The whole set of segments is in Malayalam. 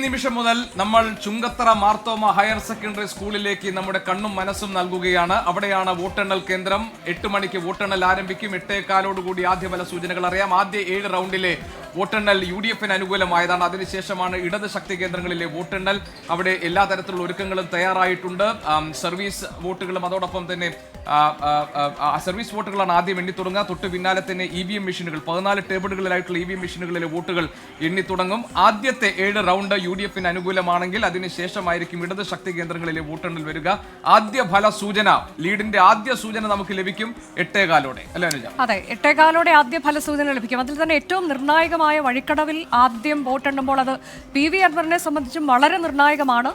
നിമിഷം മുതൽ നമ്മൾ ചുങ്കത്തറ മാർത്തോമ ഹയർ സെക്കൻഡറി സ്കൂളിലേക്ക് നമ്മുടെ കണ്ണും മനസ്സും നൽകുകയാണ്. അവിടെയാണ് വോട്ടെണ്ണൽ കേന്ദ്രം. 8 മണിക്ക് വോട്ടെണ്ണൽ ആരംഭിക്കും. 8:15 ആദ്യഫല സൂചനകൾ അറിയാം. ആദ്യ 7 റൗണ്ടിലെ വോട്ടെണ്ണൽ UDFന് അനുകൂലമായതാണ്. അതിനുശേഷമാണ് ഇടത് ശക്തി കേന്ദ്രങ്ങളിലെ വോട്ടെണ്ണൽ. അവിടെ എല്ലാ തരത്തിലുള്ള ഒരുക്കങ്ങളും തയ്യാറായിട്ടുണ്ട്. സർവീസ് വോട്ടുകളും അതോടൊപ്പം തന്നെ സർവീസ് വോട്ടുകളാണ് ആദ്യം എണ്ണിത്തുടങ്ങുക. തൊട്ട് പിന്നാലെ തന്നെ EVM മെഷീനുകൾ 14 ടേബിളുകളിലായിട്ടുള്ള EVM മെഷീനുകളിലെ വോട്ടുകൾ എണ്ണിത്തുടങ്ങും. ആദ്യത്തെ 7 റൗണ്ട് UDFന് അനുകൂലമാണെങ്കിൽ അതിനുശേഷമായിരിക്കും ഇടത് ശക്തി കേന്ദ്രങ്ങളിലെ വോട്ടെണ്ണൽ വരിക. ആദ്യ ഫല സൂചന, ലീഡിന്റെ ആദ്യ സൂചന നമുക്ക് ലഭിക്കും 8:15 അല്ലേ അനുജ? അതെ, 8:15 ആദ്യ ഫല സൂചന ലഭിക്കും. അതിൽ തന്നെ ഏറ്റവും നിർണായകമായ വഴിക്കടവിൽ ആദ്യം വോട്ടെണ്ണുമ്പോൾ അത് PV അൻവറിനെ സംബന്ധിച്ചും വളരെ നിർണായകമാണ്.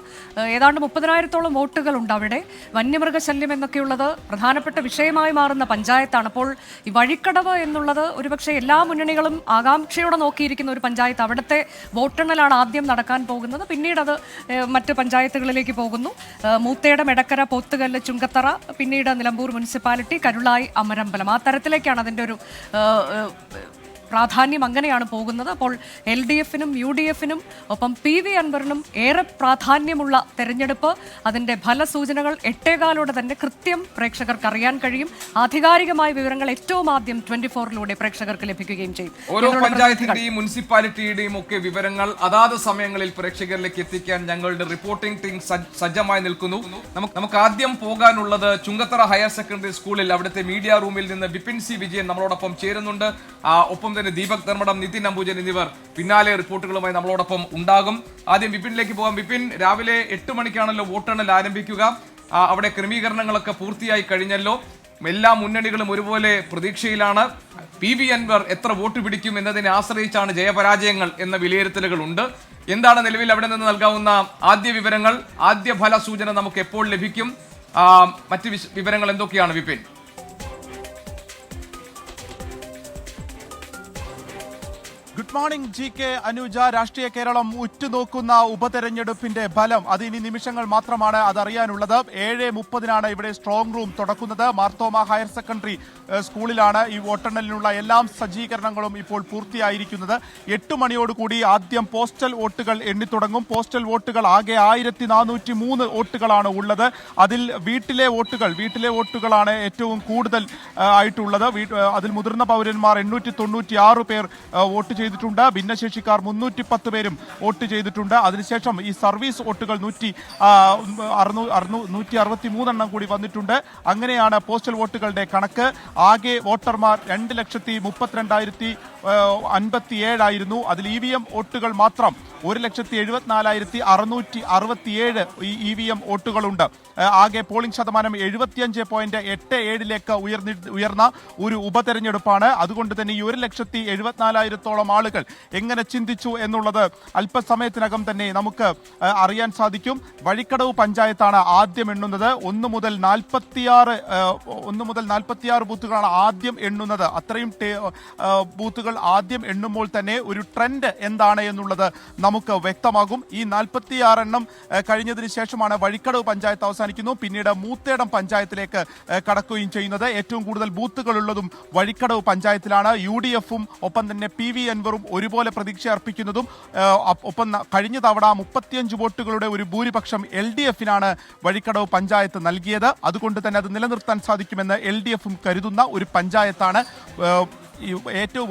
ഏതാണ്ട് 30,000-ഓളം വോട്ടുകളുണ്ട് അവിടെ. വന്യമൃഗശല്യം എന്നൊക്കെയുള്ളത് പ്രധാനപ്പെട്ട വിഷയമായി മാറുന്ന പഞ്ചായത്താണ്. അപ്പോൾ ഈ വഴിക്കടവ് എന്നുള്ളത് ഒരുപക്ഷെ എല്ലാ മുന്നണികളും ആകാംക്ഷയോടെ നോക്കിയിരിക്കുന്ന ഒരു പഞ്ചായത്ത്. അവിടുത്തെ വോട്ടെണ്ണലാണ് ആദ്യം നടക്കാൻ പോകുന്നത്. പിന്നീട് അത് മറ്റ് പഞ്ചായത്തുകളിലേക്ക് പോകുന്നു. മൂത്തേടം, എടക്കര, പോത്തുകല്ല്, ചുങ്കത്തറ, പിന്നീട് നിലമ്പൂർ മുനിസിപ്പാലിറ്റി, കരുളായി, അമരമ്പലം. ആ തരത്തിലേക്കാണ് അതിൻ്റെ ഒരു പ്രാധാന്യം. അങ്ങനെയാണ് പോകുന്നത്. അപ്പോൾ LDFനും UDFനും ഒപ്പം PV അൻവറിനും ഏറെ പ്രാധാന്യമുള്ള തെരഞ്ഞെടുപ്പ്. അതിൻ്റെ ഫലസൂചനകൾ 8:15 തന്നെ കൃത്യം പ്രേക്ഷകർക്ക് അറിയാൻ കഴിയും. ആധികാരികമായ വിവരങ്ങൾ ഏറ്റവും ആദ്യം 24-ലൂടെ പ്രേക്ഷകർക്ക് ലഭിക്കുകയും ചെയ്യും. ഓരോ പഞ്ചായത്തിന്റെയും മുനിസിപ്പാലിറ്റിയുടെയും ഒക്കെ വിവരങ്ങൾ അതാത് സമയങ്ങളിൽ പ്രേക്ഷകരിലേക്ക് എത്തിക്കാൻ ഞങ്ങളുടെ റിപ്പോർട്ടിംഗ് ടീം സജ്ജമായി നിൽക്കുന്നു. നമുക്ക് ആദ്യം പോകാനുള്ളത് ചുങ്കത്തറ ഹയർ സെക്കൻഡറി സ്കൂളിൽ. അവിടുത്തെ മീഡിയ റൂമിൽ നിന്ന് ബിപിൻ സി വിജയൻ നമ്മളോടൊപ്പം ചേരുന്നുണ്ട്. ഒപ്പം തന്നെ ദീപക് ധർമ്മടം, നിതിൻ അംബുജൻ എന്നിവർ പിന്നാലെ റിപ്പോർട്ടുകളുമായി നമ്മളോടൊപ്പം ഉണ്ടാകും. ആദ്യം ബിപിനിലേക്ക് പോകാം. ബിപിൻ, രാവിലെ 8 മണിക്കാണല്ലോ വോട്ടെണ്ണൽ ആരംഭിക്കുക. അവിടെ ക്രമീകരണങ്ങളൊക്കെ പൂർത്തിയായി കഴിഞ്ഞല്ലോ. എല്ലാ മുന്നണികളും ഒരുപോലെ പ്രതീക്ഷയിലാണ്. PV അൻവർ എത്ര വോട്ട് പിടിക്കും എന്നതിനെ ആശ്രയിച്ചാണ് ജയപരാജയങ്ങൾ എന്ന വിലയിരുത്തലുകളുണ്ട്. എന്താണ് നിലവിൽ അവിടെ നിന്ന് നൽകാവുന്ന ആദ്യ വിവരങ്ങൾ? ആദ്യ ഫല സൂചന നമുക്ക് എപ്പോൾ ലഭിക്കും? മറ്റ് വിവരങ്ങൾ എന്തൊക്കെയാണ് Vipin? Good morning GK Anuja. രാഷ്ട്രീയ കേരളം ഉറ്റുനോക്കുന്ന ഉപതെരഞ്ഞെടുപ്പിന്റെ ഫലം അത് ഇനി നിമിഷങ്ങൾ മാത്രമാണ് അതറിയാനുള്ളത്. 7:30 ഇവിടെ സ്ട്രോങ് റൂം തുടക്കുന്നത്. മാർത്തോമ ഹയർ സെക്കൻഡറി സ്കൂളിലാണ് ഈ വോട്ടെണ്ണലിനുള്ള എല്ലാ സജ്ജീകരണങ്ങളും ഇപ്പോൾ പൂർത്തിയായിരിക്കുന്നത്. 8 മണിയോടുകൂടി ആദ്യം പോസ്റ്റൽ വോട്ടുകൾ എണ്ണിത്തുടങ്ങും. പോസ്റ്റൽ വോട്ടുകൾ ആകെ 1403 വോട്ടുകളാണ് ഉള്ളത്. അതിൽ വീട്ടിലെ വോട്ടുകളാണ് ഏറ്റവും കൂടുതൽ ആയിട്ടുള്ളത്. അതിൽ മുതിർന്ന പൗരന്മാർ 896 പേർ വോട്ട് ചെയ്തിട്ടുണ്ട്. ഭിന്നശേഷിക്കാർ 310 പേരും വോട്ട് ചെയ്തിട്ടുണ്ട്. അതിനുശേഷം ഈ സർവീസ് വോട്ടുകൾ 163 കൂടി വന്നിട്ടുണ്ട്. അങ്ങനെയാണ് പോസ്റ്റൽ വോട്ടുകളുടെ കണക്ക്. ആകെ വോട്ടർമാർ 2,32,057 ആയിരുന്നു. അതിൽ EVM വോട്ടുകൾ മാത്രം 1,74,667 EVM വോട്ടുകളുണ്ട്. ആകെ പോളിംഗ് ശതമാനം 75.87 ഉയർന്ന ഒരു ഉപതെരഞ്ഞെടുപ്പാണ്. അതുകൊണ്ട് തന്നെ ഈ 1,74,000-ഓളം ആളുകൾ എങ്ങനെ ചിന്തിച്ചു എന്നുള്ളത് അല്പസമയത്തിനകം തന്നെ നമുക്ക് അറിയാൻ സാധിക്കും. വഴിക്കടവ് പഞ്ചായത്താണ് ആദ്യം എണ്ണുന്നത്. 1 മുതൽ 46 ബൂത്തുകളാണ് ആദ്യം എണ്ണുന്നത്. അത്രയും ബൂത്തുകൾ ആദ്യം എണ്ണുമ്പോൾ തന്നെ ഒരു ട്രെൻഡ് എന്താണ് എന്നുള്ളത് നമുക്ക് വ്യക്തമാകും. ഈ 46 എണ്ണം കഴിഞ്ഞതിന് ശേഷമാണ് വഴിക്കടവ് പഞ്ചായത്ത് അവസാനിക്കുന്നു. പിന്നീട് മൂത്തേടം പഞ്ചായത്തിലേക്ക് കടക്കുകയും ചെയ്യുന്നത്. ഏറ്റവും കൂടുതൽ ബൂത്തുകളുള്ളതും വഴിക്കടവ് പഞ്ചായത്തിലാണ്. UDFും ഒപ്പം തന്നെ PV അൻവറും ഒരുപോലെ പ്രതീക്ഷ അർപ്പിക്കുന്നതും ഒപ്പം കഴിഞ്ഞ തവണ 35 വോട്ടുകളുടെ ഒരു ഭൂരിപക്ഷം LDFനാണ് വഴിക്കടവ് പഞ്ചായത്ത് നൽകിയത്. അതുകൊണ്ട് തന്നെ അത് നിലനിർത്താൻ സാധിക്കുമെന്ന് LDFും കരുതുന്ന ഒരു പഞ്ചായത്താണ്.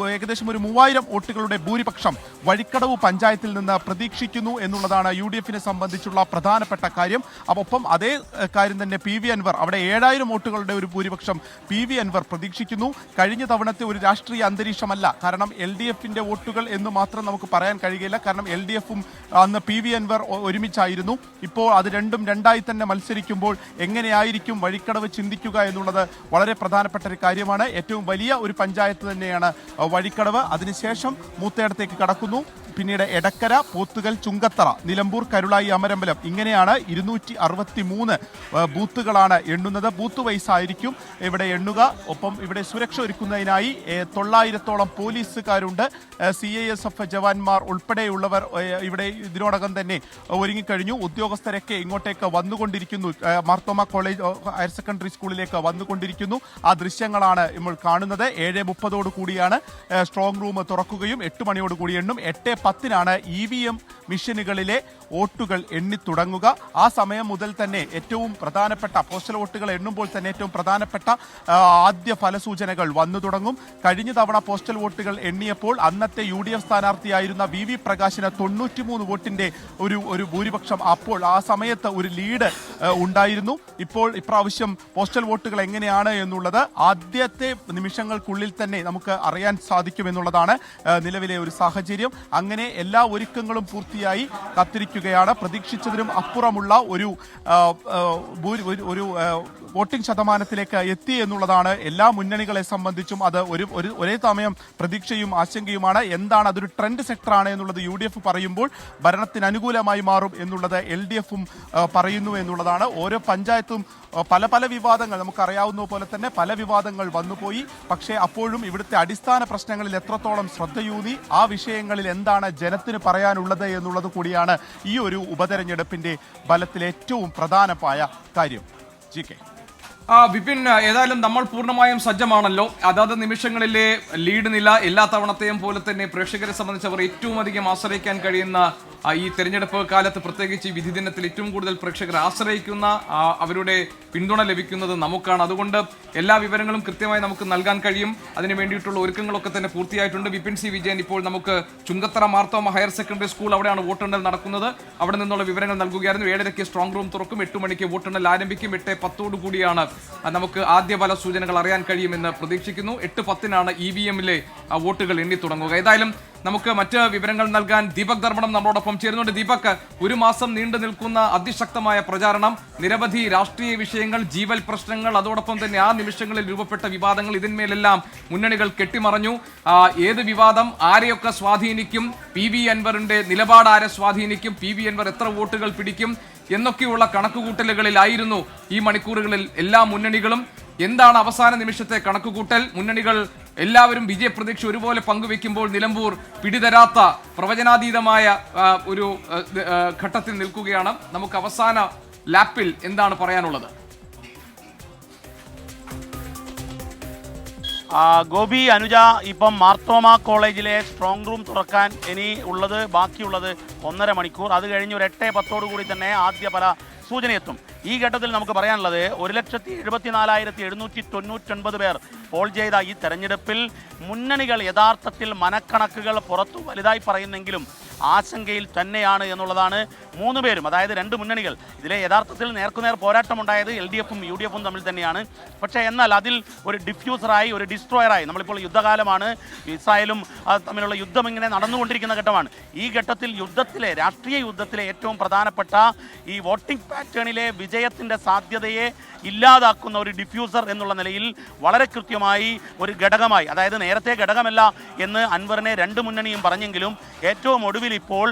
ഏകദേശം ഒരു 3000 വോട്ടുകളുടെ ഭൂരിപക്ഷം വഴിക്കടവ് പഞ്ചായത്തിൽ നിന്ന് പ്രതീക്ഷിക്കുന്നു എന്നുള്ളതാണ് UDFനെ സംബന്ധിച്ചുള്ള പ്രധാനപ്പെട്ട കാര്യം. ഒപ്പം അതേ കാര്യം തന്നെ PV അൻവർ, അവിടെ 7000 വോട്ടുകളുടെ ഒരു ഭൂരിപക്ഷം PV അൻവർ പ്രതീക്ഷിക്കുന്നു. കഴിഞ്ഞ തവണത്തെ ഒരു രാഷ്ട്രീയ അന്തരീക്ഷമല്ല. കാരണം LDFന്റെ വോട്ടുകൾ എന്ന് മാത്രം നമുക്ക് പറയാൻ കഴിയില്ല. കാരണം LDFും അന്ന് PV അൻവർ ഒരുമിച്ചായിരുന്നു. ഇപ്പോൾ അത് രണ്ടും രണ്ടായി തന്നെ മത്സരിക്കുമ്പോൾ എങ്ങനെയായിരിക്കും വഴിക്കടവ് ചിന്തിക്കുക എന്നുള്ളത് വളരെ പ്രധാനപ്പെട്ട ഒരു കാര്യമാണ്. ഏറ്റവും വലിയ ഒരു പഞ്ചായത്ത് തന്നെയാണ് വഴിക്കടവ്. അതിനുശേഷം മൂത്തേടത്തേക്ക് കടക്കുന്നു. പിന്നീട് എടക്കര, പോത്തുകൽ, ചുങ്കത്തറ, നിലമ്പൂർ, കരുളായി, അമരമ്പലം, ഇങ്ങനെയാണ് 263 ബൂത്തുകളാണ് എണ്ണുന്നത്. ബൂത്ത് വൈസ് ആയിരിക്കും ഇവിടെ എണ്ണുക. ഒപ്പം ഇവിടെ സുരക്ഷ ഒരുക്കുന്നതിനായി 900-ഓളം പോലീസുകാരുണ്ട്. CISF ജവാന്മാർ ഉൾപ്പെടെയുള്ളവർ ഇവിടെ ഇതിനോടകം തന്നെ ഒരുങ്ങിക്കഴിഞ്ഞു. ഉദ്യോഗസ്ഥരൊക്കെ ഇങ്ങോട്ടേക്ക് വന്നുകൊണ്ടിരിക്കുന്നു. മാർത്തോമ കോളേജ് ഹയർ സെക്കൻഡറി സ്കൂളിലേക്ക് വന്നുകൊണ്ടിരിക്കുന്നു. ആ ദൃശ്യങ്ങളാണ് നമ്മൾ കാണുന്നത്. 7:30 കൂടിയാണ് സ്ട്രോങ് റൂം തുറക്കുകയും 8 മണിയോടുകൂടി എണ്ണും. 8:10 10-നാണ് EVM മിഷനുകളിലെ വോട്ടുകൾ എണ്ണിത്തുടങ്ങുക. ആ സമയം മുതൽ തന്നെ ഏറ്റവും പ്രധാനപ്പെട്ട പോസ്റ്റൽ വോട്ടുകൾ എണ്ണുമ്പോൾ തന്നെ ഏറ്റവും പ്രധാനപ്പെട്ട ആദ്യ ഫലസൂചനകൾ വന്നു തുടങ്ങും. കഴിഞ്ഞ തവണ പോസ്റ്റൽ വോട്ടുകൾ എണ്ണിയപ്പോൾ അന്നത്തെ UDF സ്ഥാനാർത്ഥിയായിരുന്ന VV പ്രകാശിന് 93 വോട്ടിന്റെ ഒരു ഭൂരിപക്ഷം അപ്പോൾ ആ സമയത്ത് ഒരു ലീഡ് ഉണ്ടായിരുന്നു. ഇപ്രാവശ്യം പോസ്റ്റൽ വോട്ടുകൾ എങ്ങനെയാണ് എന്നുള്ളത് ആദ്യത്തെ നിമിഷങ്ങൾക്കുള്ളിൽ തന്നെ നമുക്ക് അറിയാൻ സാധിക്കുമെന്നുള്ളതാണ് നിലവിലെ ഒരു സാഹചര്യം. അങ്ങനെ എല്ലാ ഒരുക്കങ്ങളും പൂർത്തിയായി കാത്തിരിക്കുകയാണ്. പ്രതീക്ഷിച്ചതിനും അപ്പുറമുള്ള ഒരു വോട്ടിംഗ് ശതമാനത്തിലേക്ക് എത്തി എന്നുള്ളതാണ് എല്ലാ മുന്നണികളെ സംബന്ധിച്ചും. അത് ഒരേ സമയം പ്രതീക്ഷയും ആശങ്കയുമാണ്. എന്താണ് അതൊരു ട്രെൻഡ് സെക്ടറാണ് എന്നുള്ളത് UDF പറയുമ്പോൾ ഭരണത്തിന് അനുകൂലമായി മാറും എന്നുള്ളത് LDFും പറയുന്നു എന്നുള്ളതാണ്. ഓരോ പഞ്ചായത്തും പല വിവാദങ്ങൾ നമുക്കറിയാവുന്ന പോലെ തന്നെ പല വിവാദങ്ങൾ വന്നുപോയി. പക്ഷേ അപ്പോഴും ഇവിടുത്തെ അടിസ്ഥാന പ്രശ്നങ്ങളിൽ എത്രത്തോളം ശ്രദ്ധയൂന്നി ആ വിഷയങ്ങളിൽ എന്താണ് ജനത്തിന് പറയാനുള്ളത് എന്നുള്ളത് കൂടിയാണ് ഈ ഒരു ഉപതെരഞ്ഞെടുപ്പിന്റെ ഫലത്തിൽ ഏറ്റവും പ്രധാനമായ കാര്യം. GK വിപിൻ, ഏതായാലും നമ്മൾ പൂർണ്ണമായും സജ്ജമാണല്ലോ. അതാത് നിമിഷങ്ങളിലെ ലീഡ് നില എല്ലാ തവണത്തെയും പോലെ തന്നെ പ്രേക്ഷകരെ സംബന്ധിച്ചവർ ഏറ്റവും അധികം ആശ്രയിക്കാൻ കഴിയുന്ന ഈ തെരഞ്ഞെടുപ്പ് കാലത്ത്, പ്രത്യേകിച്ച് ഈ വിധി ദിനത്തിൽ ഏറ്റവും കൂടുതൽ പ്രേക്ഷകർ ആശ്രയിക്കുന്ന അവരുടെ പിന്തുണ ലഭിക്കുന്നത് നമുക്കാണ്. അതുകൊണ്ട് എല്ലാ വിവരങ്ങളും കൃത്യമായി നമുക്ക് നൽകാൻ കഴിയും. അതിനു വേണ്ടിയിട്ടുള്ള ഒരുക്കങ്ങളൊക്കെ തന്നെ പൂർത്തിയായിട്ടുണ്ട്. വിപിൻ സി വിജയൻ ഇപ്പോൾ നമുക്ക് Chungathara Marthoma higher secondary school, അവിടെയാണ് വോട്ടെണ്ണൽ നടക്കുന്നത്, അവിടെ നിന്നുള്ള വിവരങ്ങൾ നൽകുകയായിരുന്നു. 7:30 സ്ട്രോങ് റൂം തുറക്കും, 8 മണിക്ക് വോട്ടെണ്ണൽ ആരംഭിക്കും. 8:10 കൂടിയാണ് നമുക്ക് ആദ്യ ഫല സൂചനകൾ അറിയാൻ കഴിയുമെന്ന് പ്രതീക്ഷിക്കുന്നു. 8:10-നാണ് EVMലെ വോട്ടുകൾ എണ്ണി തുടങ്ങുക. ഏതായാലും നമുക്ക് മറ്റ് വിവരങ്ങൾ നൽകാൻ ദീപക് ധർമ്മടം നമ്മളോടൊപ്പം ചേരുന്നുണ്ട്. ദീപക്, ഒരു മാസം നീണ്ടു നിൽക്കുന്ന അതിശക്തമായ പ്രചാരണം, നിരവധി രാഷ്ട്രീയ വിഷയങ്ങൾ, ജീവൽ പ്രശ്നങ്ങൾ, അതോടൊപ്പം തന്നെ ആ നിമിഷങ്ങളിൽ രൂപപ്പെട്ട വിവാദങ്ങൾ, ഇതിന്മേലെല്ലാം മുന്നണികൾ കെട്ടിമറഞ്ഞു. ഏത് വിവാദം ആരെയൊക്കെ സ്വാധീനിക്കും, PV അൻവറിന്റെ നിലപാട് ആരെ സ്വാധീനിക്കും, PV അൻവർ എത്ര വോട്ടുകൾ പിടിക്കും എന്നൊക്കെയുള്ള കണക്കുകൂട്ടലുകളിലായിരുന്നു ഈ മണിക്കൂറുകളിൽ എല്ലാ മുന്നണികളും. എന്താണ് അവസാന നിമിഷത്തെ കണക്കുകൂട്ടൽ? മുന്നണികൾ എല്ലാവരും വിജയപ്രതീക്ഷ ഒരുപോലെ പങ്കുവെക്കുമ്പോൾ നിലമ്പൂർ പിടിതരാത്ത പ്രവചനാതീതമായ ഒരു ഘട്ടത്തിൽ നിൽക്കുകയാണ്. നമുക്ക് അവസാന ലാപ്പിൽ എന്താണ് പറയാനുള്ളത്? ഗോപി, അനുജ, ഇപ്പം മാർത്തോമ കോളേജിലെ സ്ട്രോങ് റൂം തുറക്കാൻ ഇനി ബാക്കിയുള്ളത് 1.5 മണിക്കൂർ. അത് കഴിഞ്ഞ് ഒരു 8:10 കൂടി തന്നെ ആദ്യ ഫല സൂചനയെത്തും. ഈ ഘട്ടത്തിൽ നമുക്ക് പറയാനുള്ളത് 1,74,799 പേർ പോൾ ചെയ്ത ഈ തെരഞ്ഞെടുപ്പിൽ മുന്നണികൾ യഥാർത്ഥത്തിൽ മനക്കണക്കുകൾ പുറത്തു വലുതായി പറയുന്നെങ്കിലും ആശങ്കയിൽ തന്നെയാണ് എന്നുള്ളതാണ് 3 പേരും, അതായത് 2 മുന്നണികൾ. ഇതിലെ യഥാർത്ഥത്തിൽ നേർക്കുനേർ പോരാട്ടമുണ്ടായത് LDFും UDFും തമ്മിൽ തന്നെയാണ്. പക്ഷേ എന്നാൽ അതിൽ ഒരു ഡിഫ്യൂസറായി, ഒരു ഡിസ്ട്രോയറായി, നമ്മളിപ്പോൾ യുദ്ധകാലമാണ്, ഇസ്രായേലും തമ്മിലുള്ള യുദ്ധം ഇങ്ങനെ നടന്നുകൊണ്ടിരിക്കുന്ന ഘട്ടമാണ്. ഈ ഘട്ടത്തിൽ രാഷ്ട്രീയ യുദ്ധത്തിലെ ഏറ്റവും പ്രധാനപ്പെട്ട ഈ വോട്ടിംഗ് പാറ്റേണിലെ വിജയത്തിൻ്റെ സാധ്യതയെ ഇല്ലാതാക്കുന്ന ഒരു ഡിഫ്യൂസർ എന്നുള്ള നിലയിൽ വളരെ കൃത്യമായി ഒരു ഘടകമായി, അതായത് നേരത്തെ ഘടകമല്ല എന്ന് അൻവറിനെ 2 മുന്നണിയും പറഞ്ഞെങ്കിലും ഏറ്റവും ഒടുവിൽ ഇപ്പോൾ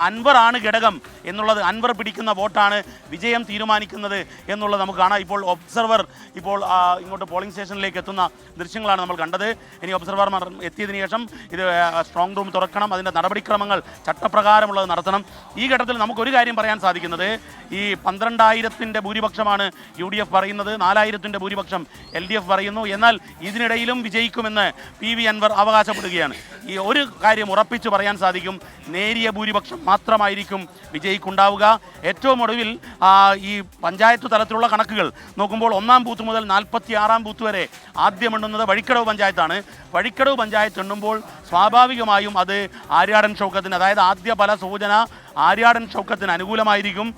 അൻവറാണ് ഘടകം എന്നുള്ളത്, അൻവർ പിടിക്കുന്ന വോട്ടാണ് വിജയം തീരുമാനിക്കുന്നത് എന്നുള്ളത് നമുക്ക് കാണാം. ഇപ്പോൾ ഒബ്സർവർ ഇങ്ങോട്ട് പോളിംഗ് സ്റ്റേഷനിലേക്ക് എത്തുന്ന ദൃശ്യങ്ങളാണ് നമ്മൾ കണ്ടത്. ഇനി ഒബ്സർവർമാർ എത്തിയതിനു ശേഷം ഇത് സ്ട്രോങ് റൂം തുറക്കണം, അതിൻ്റെ നടപടിക്രമങ്ങൾ ചട്ടപ്രകാരമുള്ളത് നടത്തണം. ഈ ഘട്ടത്തിൽ നമുക്കൊരു കാര്യം പറയാൻ സാധിക്കുന്നത്, ഈ 12,000-ന്റെ ഭൂരിപക്ഷമാണ് UDF പറയുന്നത്, 4,000-ന്റെ ഭൂരിപക്ഷം LDF പറയുന്നു. എന്നാൽ ഇതിനിടയിലും വിജയിക്കുമെന്ന് PV അൻവർ അവകാശപ്പെടുകയാണ്. ഈ ഒരു കാര്യം ഉറപ്പിച്ചു പറയാൻ സാധിക്കും, നേരിയ ഭൂരിപക്ഷം മാത്രമായിരിക്കും വിജയിക്കുണ്ടാവുക. ഏറ്റവും ഒടുവിൽ ഈ പഞ്ചായത്ത് തലത്തിലുള്ള കണക്കുകൾ നോക്കുമ്പോൾ 1-ാം ബൂത്ത് മുതൽ 46-ാം ബൂത്ത് വരെ ആദ്യം എണ്ണുന്നത് വഴിക്കടവ് പഞ്ചായത്താണ്. വഴിക്കടവ് പഞ്ചായത്ത് എണ്ണുമ്പോൾ സ്വാഭാവികമായും അത് ആര്യാടൻ ഷൗക്കത്തിന്, അതായത് ആദ്യ ഫല സൂചന ആര്യാടൻ ഷൗക്കത്തിന് അനുകൂലമായിരിക്കും.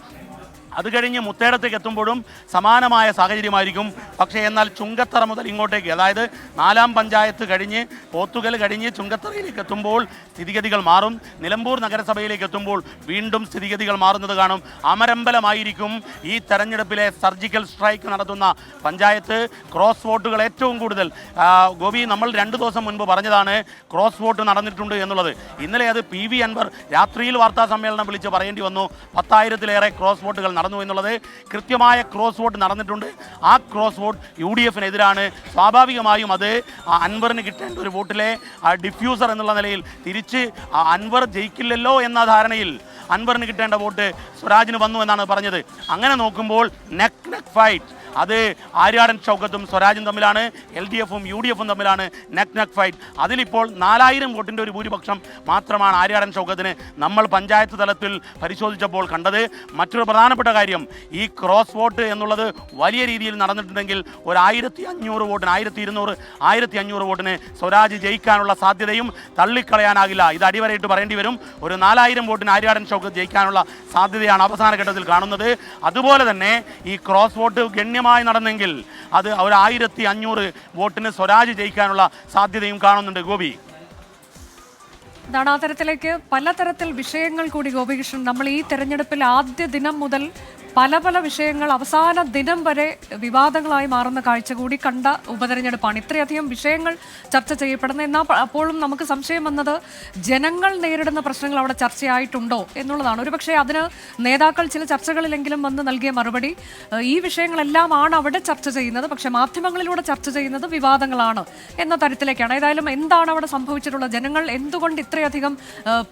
അത് കഴിഞ്ഞ് മുത്തേടത്തേക്ക് എത്തുമ്പോഴും സമാനമായ സാഹചര്യമായിരിക്കും. പക്ഷേ എന്നാൽ ചുങ്കത്തറ മുതൽ ഇങ്ങോട്ടേക്ക്, അതായത് 4-ാം പഞ്ചായത്ത് കഴിഞ്ഞ് പോത്തുകൽ കഴിഞ്ഞ് ചുങ്കത്തറയിലേക്ക് എത്തുമ്പോൾ സ്ഥിതിഗതികൾ മാറും. നിലമ്പൂർ നഗരസഭയിലേക്ക് എത്തുമ്പോൾ വീണ്ടും സ്ഥിതിഗതികൾ മാറുന്നത് കാണും. അമരമ്പലമായിരിക്കും ഈ തെരഞ്ഞെടുപ്പിലെ സർജിക്കൽ സ്ട്രൈക്ക് നടത്തുന്ന പഞ്ചായത്ത്. ക്രോസ് വോട്ടുകൾ ഏറ്റവും കൂടുതൽ, ഗോപി, നമ്മൾ 2 ദിവസം മുൻപ് പറഞ്ഞതാണ് ക്രോസ് വോട്ട് നടന്നിട്ടുണ്ട് എന്നുള്ളത്. ഇന്നലെ അത് PV അൻവർ രാത്രിയിൽ വാർത്താ സമ്മേളനം വിളിച്ച് പറയേണ്ടി വന്നു. 10,000-ലേറെ ക്രോസ് വോട്ടുകൾ നടന്നു എന്നുള്ളത്. കൃത്യമായ ക്രോസ് വോട്ട് നടന്നിട്ടുണ്ട്. ആ ക്രോസ് വോട്ട് UDFനെതിരാണ്. സ്വാഭാവികമായും അത് അൻവറിന് കിട്ടേണ്ട ഒരു വോട്ടിലെ ഡിഫ്യൂസർ എന്നുള്ള നിലയിൽ തിരിച്ച് അൻവർ ജയിക്കില്ലല്ലോ എന്ന ധാരണയിൽ അൻവറിന് കിട്ടേണ്ട വോട്ട് സ്വരാജിന് വന്നു എന്നാണ് പറഞ്ഞത്. അങ്ങനെ നോക്കുമ്പോൾ നെക്ക് ഫൈറ്റ് അത് ആര്യാടൻ ഷൗക്കത്തും സ്വരാജും തമ്മിലാണ്, LDFും UDFും തമ്മിലാണ് നെക്ക് ഫൈറ്റ്. അതിലിപ്പോൾ 4000 വോട്ടിൻ്റെ ഒരു ഭൂരിപക്ഷം മാത്രമാണ് ആര്യാടൻ ഷൗക്കത്തിന് നമ്മൾ പഞ്ചായത്ത് തലത്തിൽ പരിശോധിച്ചപ്പോൾ കണ്ടത്. മറ്റൊരു പ്രധാനപ്പെട്ട കാര്യം, ഈ ക്രോസ് വോട്ട് എന്നുള്ളത് വലിയ രീതിയിൽ നടന്നിട്ടുണ്ടെങ്കിൽ ഒരു 1500 വോട്ടിന് 1200-1500 വോട്ടിന് സ്വരാജ് ജയിക്കാനുള്ള സാധ്യതയും തള്ളിക്കളയാനാകില്ല. ഇത് അടിവരയിട്ട് പറയേണ്ടി വരും. ഒരു 4000 വോട്ടിന് ആര്യാടൻ ഷൗക്കത്ത് ജയിക്കാനുള്ള സാധ്യതയാണ് അവസാന ഘട്ടത്തിൽ കാണുന്നത്. അതുപോലെ തന്നെ ഈ ക്രോസ് വോട്ട് ഗണ്യമായി നടന്നെങ്കിൽ അത് ഒരു 1500 വോട്ടിന് സ്വരാജ് ജയിക്കാനുള്ള സാധ്യതയും കാണുന്നുണ്ട്. ഗോപി, ഇതാണ് ആ തരത്തിലേക്ക് പലതരത്തിൽ വിഷയങ്ങൾ കൂടി ഗോപികൃഷ്ണൻ, നമ്മൾ ഈ തെരഞ്ഞെടുപ്പിൽ ആദ്യ ദിനം മുതൽ പല വിഷയങ്ങൾ അവസാന ദിനം വരെ വിവാദങ്ങളായി മാറുന്ന കാഴ്ച കൂടി കണ്ട ഉപതെരഞ്ഞെടുപ്പാണ്. ഇത്രയധികം വിഷയങ്ങൾ ചർച്ച ചെയ്യപ്പെടുന്ന, എന്നാൽ അപ്പോഴും നമുക്ക് സംശയം വന്നത് ജനങ്ങൾ നേരിടുന്ന പ്രശ്നങ്ങൾ അവിടെ ചർച്ചയായിട്ടുണ്ടോ എന്നുള്ളതാണ്. ഒരുപക്ഷെ അതിന് നേതാക്കൾ ചില ചർച്ചകളിലെങ്കിലും വന്ന് നൽകിയ മറുപടി ഈ വിഷയങ്ങളെല്ലാം ആണ് അവിടെ ചർച്ച ചെയ്യുന്നത്, പക്ഷേ മാധ്യമങ്ങളിലൂടെ ചർച്ച ചെയ്യുന്നത് വിവാദങ്ങളാണ് എന്ന തരത്തിലേക്കാണ്. ഏതായാലും എന്താണ് അവിടെ സംഭവിച്ചിട്ടുള്ളത്, ജനങ്ങൾ എന്തുകൊണ്ട് ഇത്രയധികം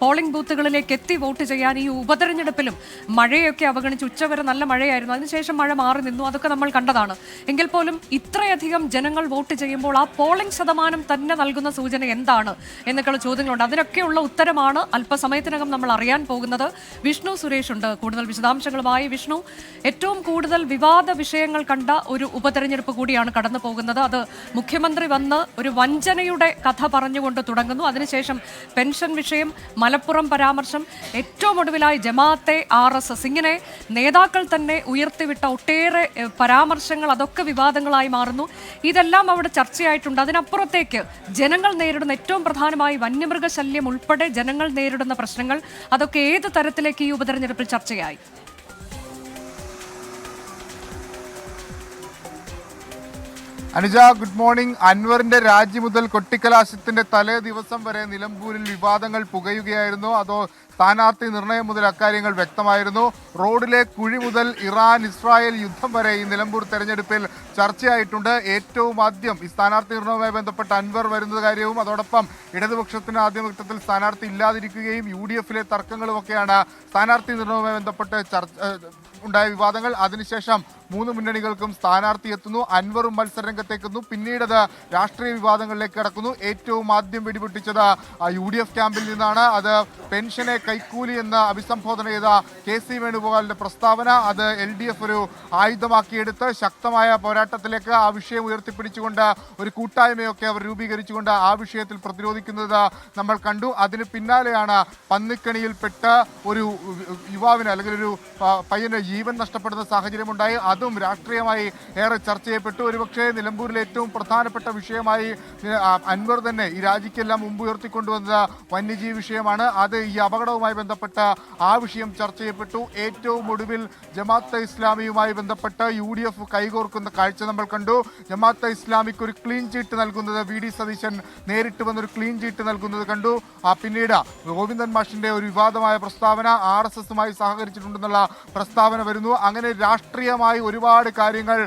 പോളിംഗ് ബൂത്തുകളിലേക്ക് എത്തി വോട്ട് ചെയ്യാൻ ഈ ഉപതെരഞ്ഞെടുപ്പിലും മഴയൊക്കെ അവഗണിച്ച് ഉച്ചവരെ നല്ല മഴയായിരുന്നു, അതിനുശേഷം മഴ മാറി നിന്നു, അതൊക്കെ നമ്മൾ കണ്ടതാണ്. എങ്കിൽ പോലും ഇത്രയധികം ജനങ്ങൾ വോട്ട് ചെയ്യുമ്പോൾ ആ പോളിംഗ് ശതമാനം തന്നെ നൽകുന്ന സൂചന എന്താണ് എന്നൊക്കെയുള്ള ചോദ്യങ്ങളുണ്ട്. അതിനൊക്കെയുള്ള ഉത്തരമാണ് അല്പസമയത്തിനകം നമ്മൾ അറിയാൻ പോകുന്നത്. വിഷ്ണു സുരേഷ് ഉണ്ട് കൂടുതൽ വിശദാംശങ്ങളുമായി. വിഷ്ണു, ഏറ്റവും കൂടുതൽ വിവാദ വിഷയങ്ങൾ കണ്ട ഒരു ഉപതെരഞ്ഞെടുപ്പ് കൂടിയാണ് കടന്നു പോകുന്നത്. അത് മുഖ്യമന്ത്രി വന്ന് ഒരു വഞ്ചനയുടെ കഥ പറഞ്ഞുകൊണ്ട് തുടങ്ങുന്നു, അതിനുശേഷം പെൻഷൻ വിഷയം, മലപ്പുറം പരാമർശം, ഏറ്റവും ഒടുവിലായി ജമാഅത്തെ RSS, ഇങ്ങനെ നേതാക്കൾ തന്നെ ഉയർത്തിവിട്ട ഒട്ടേറെ പരാമർശങ്ങൾ, അതൊക്കെ വിവാദങ്ങളായി മാറുന്നു. ഇതെല്ലാം അവിടെ ചർച്ചയായിട്ടുണ്ട്. അതിനപ്പുറത്തേക്ക് ജനങ്ങൾ നേരിടുന്ന, ഏറ്റവും പ്രധാനമായി വന്യമൃഗശല്യം ഉൾപ്പെടെ ജനങ്ങൾ നേരിടുന്ന പ്രശ്നങ്ങൾ, അതൊക്കെ ഏത് തരത്തിലേക്ക് ഈ ഉപതെരഞ്ഞെടുപ്പിൽ ചർച്ചയായി? Anuja, good morning. അൻവറിന്റെ രാജി മുതൽ കൊട്ടിക്കലാശത്തിന്റെ തലേ ദിവസം വരെ നിലമ്പൂരിൽ വിവാദങ്ങൾ പുകയുകയായിരുന്നു. അതോ സ്ഥാനാർത്ഥി നിർണയം മുതൽ അക്കാര്യങ്ങൾ വ്യക്തമായിരുന്നു. റോഡിലെ കുഴി മുതൽ ഇറാൻ ഇസ്രായേൽ യുദ്ധം വരെ ഈ നിലമ്പൂർ തെരഞ്ഞെടുപ്പിൽ ചർച്ചയായിട്ടുണ്ട്. ഏറ്റവും ആദ്യം ഈ സ്ഥാനാർത്ഥി നിർണയവുമായി ബന്ധപ്പെട്ട് അൻവർ വരുന്ന കാര്യവും അതോടൊപ്പം ഇടതുപക്ഷത്തിന് ആദ്യഘട്ടത്തിൽ സ്ഥാനാർത്ഥി ഇല്ലാതിരിക്കുകയും UDFിലെ തർക്കങ്ങളുമൊക്കെയാണ് സ്ഥാനാർത്ഥി നിർണയവുമായി ബന്ധപ്പെട്ട് ഉണ്ടായ വിവാദങ്ങൾ. അതിനുശേഷം 3 മുന്നണികൾക്കും സ്ഥാനാർത്ഥി എത്തുന്നു, അൻവറും മത്സരരംഗത്തേക്കുന്നു. പിന്നീടത് രാഷ്ട്രീയ വിവാദങ്ങളിലേക്ക് കടക്കുന്നു. ഏറ്റവും ആദ്യം വെടിപൊട്ടിച്ചത് UDF ക്യാമ്പിൽ നിന്നാണ്. അത് പെൻഷനെ കൈക്കൂലി എന്ന് അഭിസംബോധന ചെയ്ത KC വേണുഗോപാലിന്റെ പ്രസ്താവന, അത് LDF ഒരു ആയുധമാക്കിയെടുത്ത് ശക്തമായ പോരാട്ടത്തിലേക്ക് ആ വിഷയം ഉയർത്തിപ്പിടിച്ചുകൊണ്ട് ഒരു കൂട്ടായ്മയൊക്കെ അവർ രൂപീകരിച്ചുകൊണ്ട് ആ വിഷയത്തിൽ പ്രതിരോധിക്കുന്നത് നമ്മൾ കണ്ടു. അതിന് പിന്നാലെയാണ് പന്നിക്കണിയിൽപ്പെട്ട് ഒരു യുവാവിന് അല്ലെങ്കിൽ ഒരു പയ്യന് ജീവൻ നഷ്ടപ്പെടുന്ന സാഹചര്യമുണ്ടായി. അതും രാഷ്ട്രീയമായി ഏറെ ചർച്ച ചെയ്യപ്പെട്ടു. ഒരുപക്ഷെ നിലമ്പൂരിലെ ഏറ്റവും പ്രധാനപ്പെട്ട വിഷയമായി അൻവർ തന്നെ ഈ രാജിക്കെല്ലാം മുമ്പ് ഉയർത്തിക്കൊണ്ടുവന്നത് വന്യജീവി വിഷയമാണ്. അത് ഈ അപകടവുമായി ബന്ധപ്പെട്ട് ആ വിഷയം ചർച്ച ചെയ്യപ്പെട്ടു. ഏറ്റവും ഒടുവിൽ ജമാഅത്തെ ഇസ്ലാമിയുമായി ബന്ധപ്പെട്ട് UDF കൈകോർക്കുന്ന കാഴ്ച നമ്മൾ കണ്ടു. ജമാഅത്തെ ഇസ്ലാമിക്ക് ഒരു ക്ലീൻ ചീട്ട് നൽകുന്നത്, VD സതീശൻ നേരിട്ട് വന്നൊരു ക്ലീൻ ചീട്ട് നൽകുന്നത് കണ്ടു. പിന്നീട് ഗോവിന്ദൻ മാഷിന്റെ ഒരു വിവാദമായ പ്രസ്താവന, RSSുമായി സഹകരിച്ചിട്ടുണ്ടെന്നുള്ള പ്രസ്താവന വരുന്നു. അങ്ങനെ രാഷ്ട്രീയമായി ഒരുപാട് കാര്യങ്ങൾ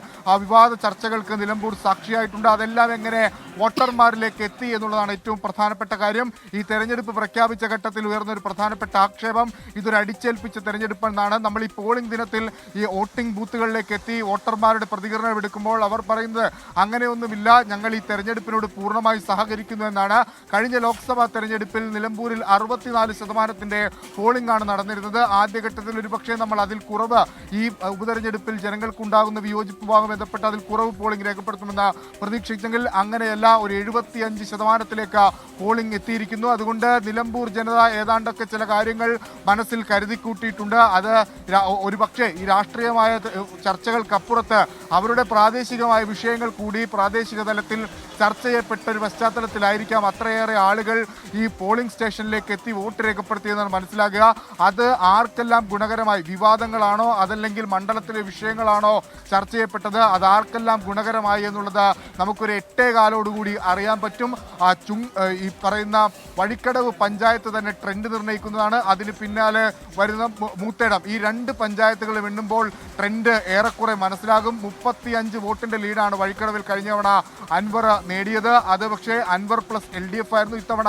വിവാദ ചർച്ചകൾക്ക് നിലമ്പൂർ സാക്ഷിയായിട്ടുണ്ട്. അതെല്ലാം എങ്ങനെ വോട്ടർമാരിലേക്ക് എത്തി എന്നുള്ളതാണ് ഏറ്റവും പ്രധാനപ്പെട്ട കാര്യം. ഈ തെരഞ്ഞെടുപ്പ് പ്രഖ്യാപിച്ച ഘട്ടത്തിൽ ഉയർന്നൊരു പ്രധാനപ്പെട്ട ആക്ഷേപം ഇതൊരു അടിച്ചേൽപ്പിച്ച തെരഞ്ഞെടുപ്പെന്നാണ്. നമ്മൾ ഈ പോളിംഗ് ദിനത്തിൽ ഈ വോട്ടിംഗ് ബൂത്തുകളിലേക്ക് എത്തി വോട്ടർമാരുടെ പ്രതികരണം എടുക്കുമ്പോൾ അവർ പറയുന്നത് അങ്ങനെയൊന്നുമില്ല, ഞങ്ങൾ ഈ തെരഞ്ഞെടുപ്പിനോട് പൂർണ്ണമായി സഹകരിക്കുന്നു എന്നാണ്. കഴിഞ്ഞ ലോക്സഭാ തെരഞ്ഞെടുപ്പിൽ നിലമ്പൂരിൽ 64% പോളിംഗ് ആണ് നടന്നിരുന്നത്. ആദ്യഘട്ടത്തിൽ ഒരുപക്ഷെ നമ്മൾ അതിൽ കുറവ്, ഈ ഉപതെരഞ്ഞെടുപ്പിൽ ജനങ്ങൾക്കുണ്ടാകുന്ന വിയോജിപ്പുമായി ബന്ധപ്പെട്ട് അതിൽ കുറവ് പോളിംഗ് രേഖപ്പെടുത്തുമെന്ന് പ്രതീക്ഷിച്ചെങ്കിൽ അങ്ങനെയല്ല, ഒരു 75% പോളിംഗ് എത്തിയിരിക്കുന്നു. അതുകൊണ്ട് നിലമ്പൂർ ജനത ഏതാണ്ടൊക്കെ ചില കാര്യങ്ങൾ മനസ്സിൽ കരുതിക്കൂട്ടിയിട്ടുണ്ട്. അത് ഒരുപക്ഷെ ഈ രാഷ്ട്രീയമായ ചർച്ചകൾക്കപ്പുറത്ത് അവരുടെ പ്രാദേശികമായ വിഷയങ്ങൾ കൂടി പ്രാദേശിക തലത്തിൽ ചർച്ച ചെയ്യപ്പെട്ട ഒരു പശ്ചാത്തലത്തിലായിരിക്കാം അത്രയേറെ ആളുകൾ ഈ പോളിംഗ് സ്റ്റേഷനിലേക്ക് എത്തി വോട്ട് രേഖപ്പെടുത്തിയെന്നാണ് മനസ്സിലാക്കുക. അത് ആർക്കെല്ലാം ഗുണകരമായി, വിവാദങ്ങളാണോ അതല്ലെങ്കിൽ മണ്ഡലത്തിലെ വിഷയങ്ങളാണോ ചർച്ച ചെയ്യപ്പെട്ടത്, അത് ആർക്കെല്ലാം ഗുണകരമായി എന്നുള്ളത് നമുക്കൊരു 8:15 അറിയാൻ പറ്റും. ഈ പറയുന്ന വഴിക്കടവ് പഞ്ചായത്ത് തന്നെ ട്രെൻഡ് നിർണ്ണയിക്കുന്നതാണ്. അതിന് പിന്നാലെ വരുന്ന മൂത്തേടം, ഈ 2 പഞ്ചായത്തുകളും എണ്ണുമ്പോൾ ട്രെൻഡ് ഏറെക്കുറെ മനസ്സിലാകും. 35 വോട്ടിന്റെ ലീഡാണ് വഴിക്കടവിൽ കഴിഞ്ഞ തവണ അൻവർ നേടിയത്. അത് പക്ഷേ അൻവർ പ്ലസ് LDF ആയിരുന്നു. ഇത്തവണ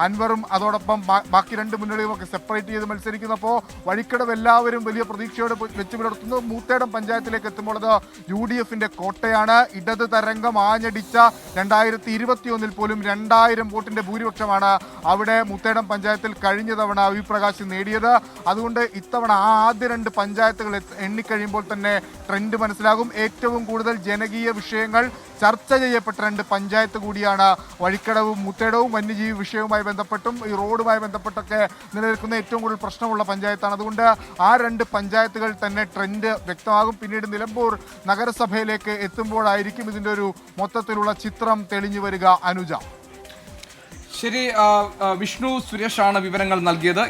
അൻവറും അതോടൊപ്പം ബാക്കി 2 മുന്നണിയും ഒക്കെ സെപ്പറേറ്റ് ചെയ്ത് മത്സരിക്കുന്നപ്പോൾ വഴിക്കടവ് എല്ലാവരും വലിയ പ്രതീക്ഷയോടെ വെച്ച് പുലർത്തുന്നു. മൂത്തേടം പഞ്ചായത്തിലെ നഗരസഭയിലേക്ക് എത്തുമ്പോൾ അത് UDFന്റെ കോട്ടയാണ്. ഇടത് തരംഗം ആഞ്ഞടിച്ച 2021 പോലും 2000 വോട്ടിന്റെ ഭൂരിപക്ഷമാണ് അവിടെ മുത്തേടം പഞ്ചായത്തിൽ കഴിഞ്ഞ തവണ വി പ്രകാശ് നേടിയത്. അതുകൊണ്ട് ഇത്തവണ ആ ആദ്യ 2 പഞ്ചായത്തുകൾ എണ്ണിക്കഴിയുമ്പോൾ തന്നെ ട്രെൻഡ് മനസ്സിലാകും. ഏറ്റവും കൂടുതൽ ജനകീയ വിഷയങ്ങൾ ചർച്ച ചെയ്യപ്പെട്ട 2 പഞ്ചായത്ത് കൂടിയാണ് വഴിക്കടവും മുത്തേടവും. വന്യജീവി വിഷയവുമായി ബന്ധപ്പെട്ടും ഈ റോഡുമായി ബന്ധപ്പെട്ടൊക്കെ നിലനിൽക്കുന്ന ഏറ്റവും കൂടുതൽ പ്രശ്നമുള്ള പഞ്ചായത്താണ്. അതുകൊണ്ട് ആ 2 പഞ്ചായത്തുകൾ തന്നെ ട്രെൻഡ് വ്യക്തമാകും. പിന്നീട് നിലമ്പൂർ നഗരസഭയിലേക്ക് എത്തുമ്പോഴായിരിക്കും ഇതിൻ്റെ ഒരു മൊത്തത്തിലുള്ള ചിത്രം തെളിഞ്ഞു വരിക. അനുജ. ശരി, വിഷ്ണു സുരേഷാണ് വിവരങ്ങൾ നൽകിയത്.